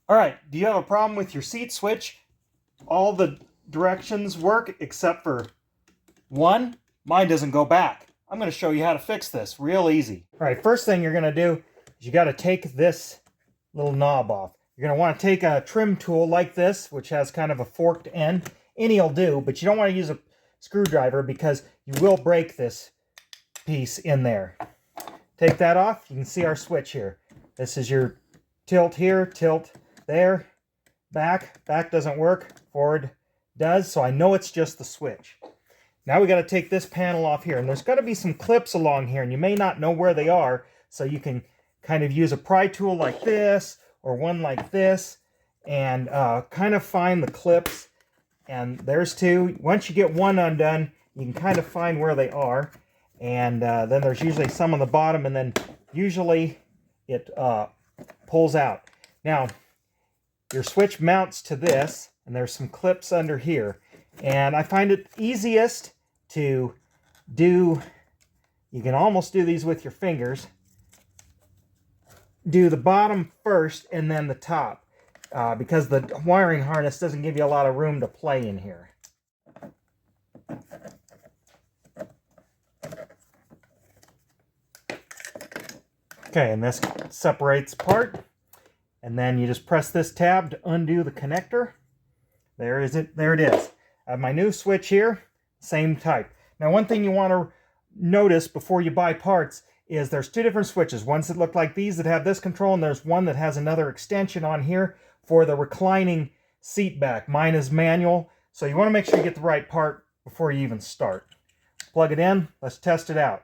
All right, do you have a problem with your seat switch? All the directions work except for one. Mine doesn't go back. I'm going to show you how to fix this real easy. All right, first thing you're going to do is you got to take this little knob off. You're going to want to take a trim tool like this, which has kind of a forked end. Any will do, but you don't want to use a screwdriver because you will break this piece in there. Take that off. You can see our switch here. This is your tilt here, tilt there, back. Back doesn't work, forward does, so I know it's just the switch. Now we got to take this panel off here, and there's got to be some clips along here, and you may not know where they are, so you can kind of use a pry tool like this, or one like this, and kind of find the clips. And there's two. Once you get one undone, you can kind of find where they are, and then there's usually some on the bottom, and then usually it pulls out. Now, your switch mounts to this, and there's some clips under here. And I find it easiest to do, you can almost do these with your fingers, do the bottom first and then the top, because the wiring harness doesn't give you a lot of room to play in here. Okay, and this separates apart. And then you just press this tab to undo the connector. There it is. I have my new switch here, same type. Now, one thing you want to notice before you buy parts is there's two different switches. Ones that look like these that have this control, and there's one that has another extension on here for the reclining seat back. Mine is manual, so you want to make sure you get the right part before you even start. Plug it in. Let's test it out.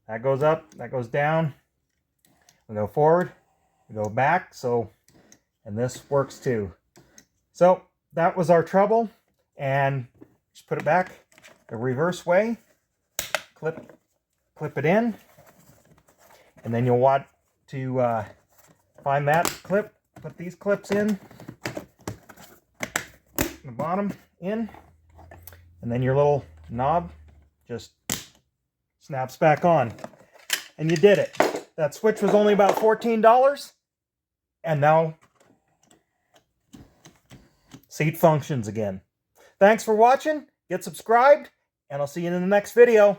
That goes up, that goes down. We go forward, we go back, and this works too. So that was our trouble, and just put it back the reverse way, clip it in, and then you'll want to find that clip, put these clips in, the bottom in, and then your little knob just snaps back on, and you did it. That switch was only about $14, and now seat functions again. Thanks for watching. Get subscribed, and I'll see you in the next video.